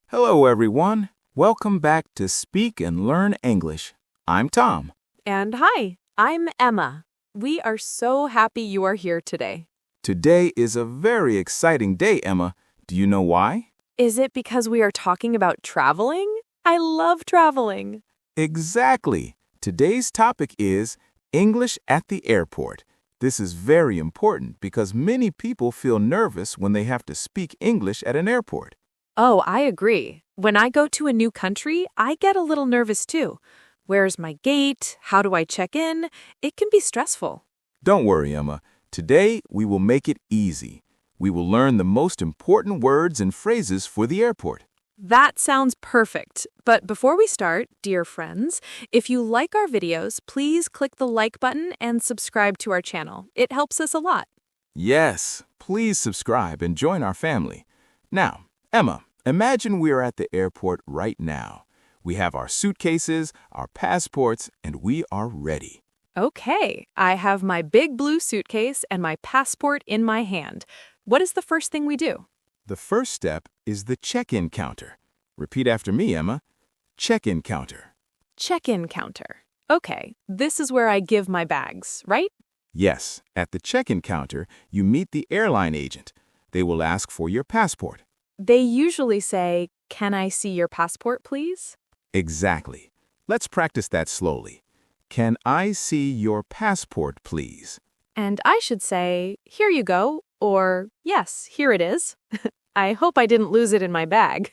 Hello, everyone. Welcome back to Speak and Learn English. I'm Tom. And hi, I'm Emma. We are so happy you are here today. Today is a very exciting day, Emma. Do you know why? Is it because we are talking about traveling? I love traveling. Exactly. Today's topic is English at the airport. This is very important because many people feel nervous when they have to speak English at an airport. Oh, I agree. When I go to a new country, I get a little nervous too. Where's my gate? How do I check in? It can be stressful. Don't worry, Emma. Today, we will make it easy. We will learn the most important words and phrases for the airport. That sounds perfect. But before we start, dear friends, if you like our videos, please click the like button and subscribe to our channel. It helps us a lot. Yes, please subscribe and join our family. Now, Emma, imagine we're at the airport right now. We have our suitcases, our passports, and we are ready. Okay, I have my big blue suitcase and my passport in my hand. What is the first thing we do? The first step is the check-in counter. Repeat after me, Emma. Check-in counter. Check-in counter. Okay, this is where I give my bags, right? Yes, at the check-in counter, you meet the airline agent. They will ask for your passport. They usually say, "Can I see your passport, please?" Exactly. Let's practice that slowly. Can I see your passport, please? And I should say, "Here you go," or "Yes, here it is." I hope I didn't lose it in my bag.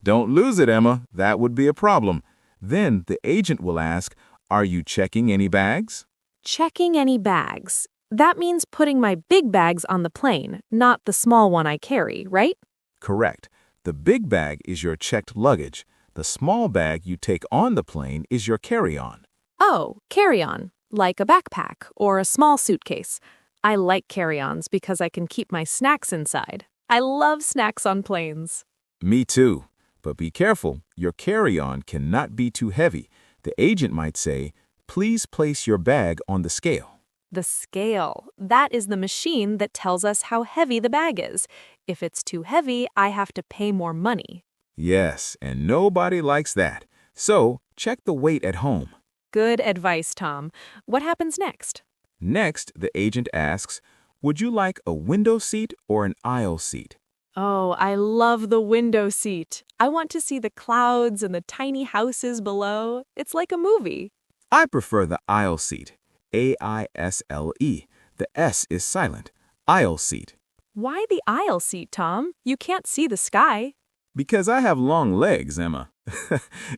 Don't lose it, Emma. That would be a problem. Then the agent will ask, are you checking any bags? Checking any bags. That means putting my big bags on the plane, not the small one I carry, right? Correct. The big bag is your checked luggage. The small bag you take on the plane is your carry-on. Oh, carry-on, like a backpack or a small suitcase. I like carry-ons because I can keep my snacks inside. I love snacks on planes. Me too. But be careful, your carry-on cannot be too heavy. The agent might say, please place your bag on the scale. The scale. That is the machine that tells us how heavy the bag is. If it's too heavy, I have to pay more money. Yes, and nobody likes that. So, check the weight at home. Good advice, Tom. What happens next? Next, the agent asks, would you like a window seat or an aisle seat? Oh, I love the window seat. I want to see the clouds and the tiny houses below. It's like a movie. I prefer the aisle seat. A-I-S-L-E. The S is silent. Aisle seat. Why the aisle seat, Tom? You can't see the sky. Because I have long legs, Emma.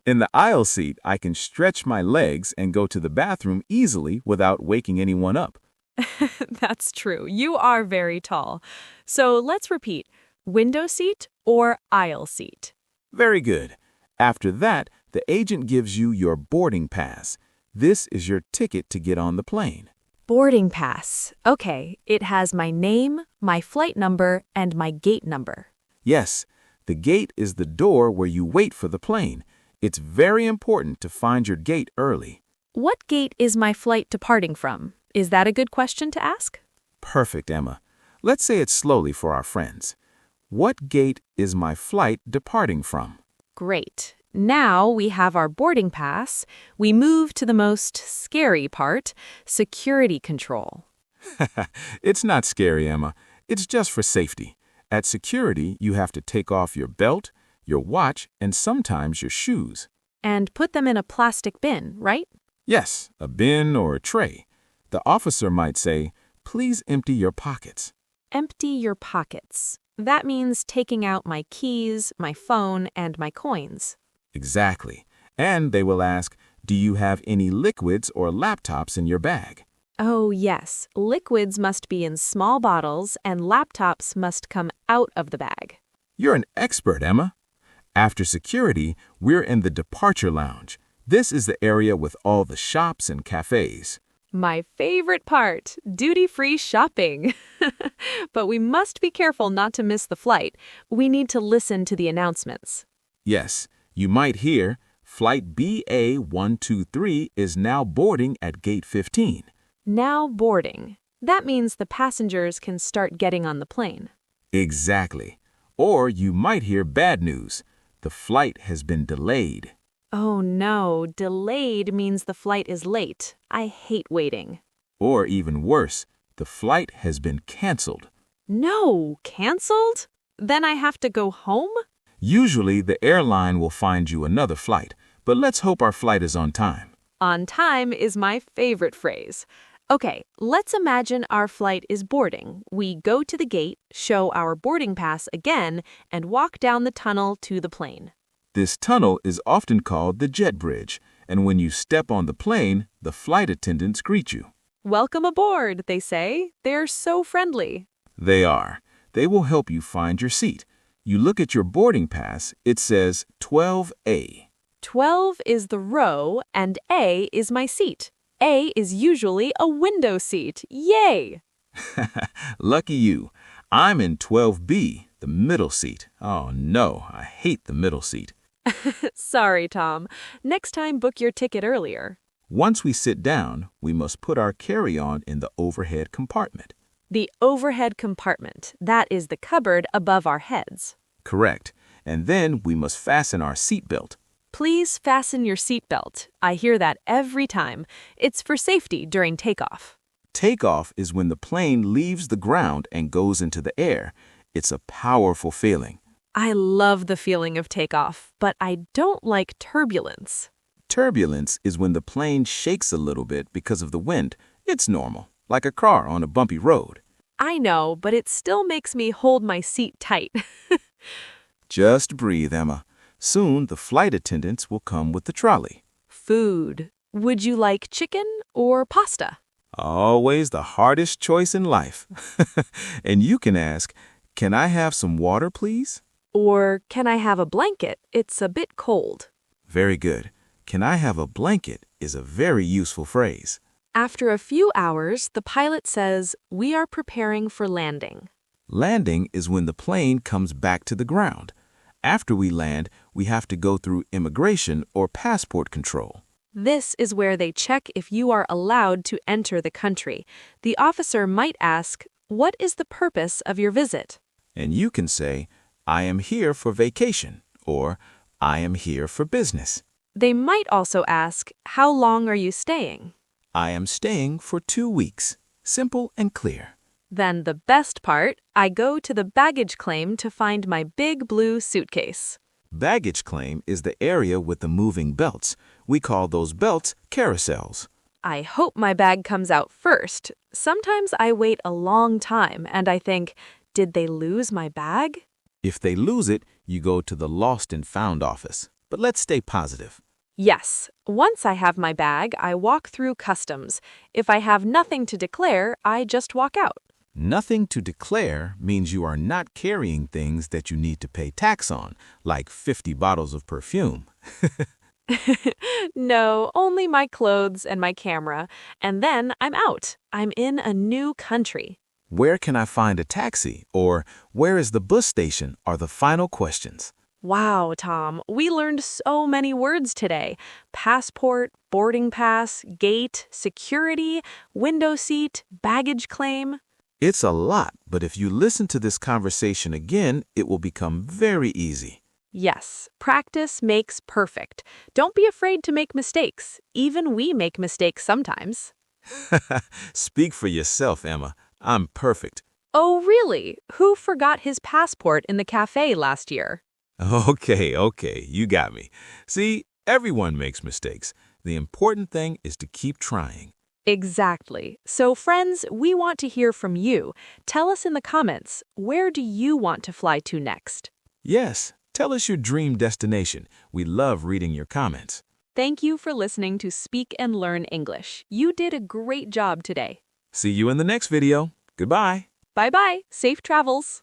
In the aisle seat, I can stretch my legs and go to the bathroom easily without waking anyone up. That's true. You are very tall. So let's repeat. Window seat or aisle seat? Very good. After that, the agent gives you your boarding pass. This is your ticket to get on the plane. Boarding pass. Okay, it has my name, my flight number, and my gate number. Yes, the gate is the door where you wait for the plane. It's very important to find your gate early. What gate is my flight departing from? Is that a good question to ask? Perfect, Emma. Let's say it slowly for our friends. What gate is my flight departing from? Great. Now we have our boarding pass. We move to the most scary part, security control. It's not scary, Emma. It's just for safety. At security, you have to take off your belt, your watch, and sometimes your shoes. And put them in a plastic bin, right? Yes, a bin or a tray. The officer might say, please empty your pockets. Empty your pockets. That means taking out my keys, my phone, and my coins. Exactly. And they will ask, do you have any liquids or laptops in your bag? Oh, yes. Liquids must be in small bottles and laptops must come out of the bag. You're an expert, Emma. After security, we're in the departure lounge. This is the area with all the shops and cafes. My favorite part, duty-free shopping. But we must be careful not to miss the flight. We need to listen to the announcements. Yes, you might hear, Flight BA123 is now boarding at Gate 15. Now boarding. That means the passengers can start getting on the plane. Exactly. Or you might hear bad news. The flight has been delayed. Oh no, delayed means the flight is late. I hate waiting. Or even worse, the flight has been canceled. No, canceled? Then I have to go home? Usually, the airline will find you another flight, but let's hope our flight is on time. On time is my favorite phrase. Okay, let's imagine our flight is boarding. We go to the gate, show our boarding pass again, and walk down the tunnel to the plane. This tunnel is often called the jet bridge, and when you step on the plane, the flight attendants greet you. Welcome aboard, they say. They're so friendly. They are. They will help you find your seat. You look at your boarding pass, it says 12A. 12 is the row, and A is my seat. A is usually a window seat. Yay! Lucky you. I'm in 12B, the middle seat. Oh no, I hate the middle seat. Sorry, Tom. Next time, book your ticket earlier. Once we sit down, we must put our carry-on in the overhead compartment. The overhead compartment, that is the cupboard above our heads. Correct. And then we must fasten our seatbelt. Please fasten your seatbelt. I hear that every time. It's for safety during takeoff. Takeoff is when the plane leaves the ground and goes into the air. It's a powerful feeling. I love the feeling of takeoff, but I don't like turbulence. Turbulence is when the plane shakes a little bit because of the wind. It's normal, like a car on a bumpy road. I know, but it still makes me hold my seat tight. Just breathe, Emma. Soon the flight attendants will come with the trolley. Food. Would you like chicken or pasta? Always the hardest choice in life. And you can ask, "Can I have some water, please?" Or can I have a blanket? It's a bit cold. Very good. "Can I have a blanket" is a very useful phrase. After a few hours, the pilot says, "We are preparing for landing." Landing is when the plane comes back to the ground. After we land, we have to go through immigration or passport control. This is where they check if you are allowed to enter the country. The officer might ask, "What is the purpose of your visit?" And you can say, "I am here for vacation," or "I am here for business." They might also ask, "How long are you staying?" "I am staying for 2 weeks." Simple and clear. Then the best part, I go to the baggage claim to find my big blue suitcase. Baggage claim is the area with the moving belts. We call those belts carousels. I hope my bag comes out first. Sometimes I wait a long time and I think, did they lose my bag? If they lose it, you go to the Lost and Found office. But let's stay positive. Yes. Once I have my bag, I walk through customs. If I have nothing to declare, I just walk out. Nothing to declare means you are not carrying things that you need to pay tax on, like 50 bottles of perfume. No, only my clothes and my camera. And then I'm out. I'm in a new country. Where can I find a taxi? Or where is the bus station? Are the final questions. Wow, Tom, we learned so many words today. Passport, boarding pass, gate, security, window seat, baggage claim. It's a lot, but if you listen to this conversation again, it will become very easy. Yes, practice makes perfect. Don't be afraid to make mistakes. Even we make mistakes sometimes. Speak for yourself, Emma. I'm perfect. Oh, really? Who forgot his passport in the cafe last year? Okay, you got me. See, everyone makes mistakes. The important thing is to keep trying. Exactly. So, friends, we want to hear from you. Tell us in the comments, where do you want to fly to next? Yes, tell us your dream destination. We love reading your comments. Thank you for listening to Speak and Learn English. You did a great job today. See you in the next video. Goodbye. Bye-bye. Safe travels.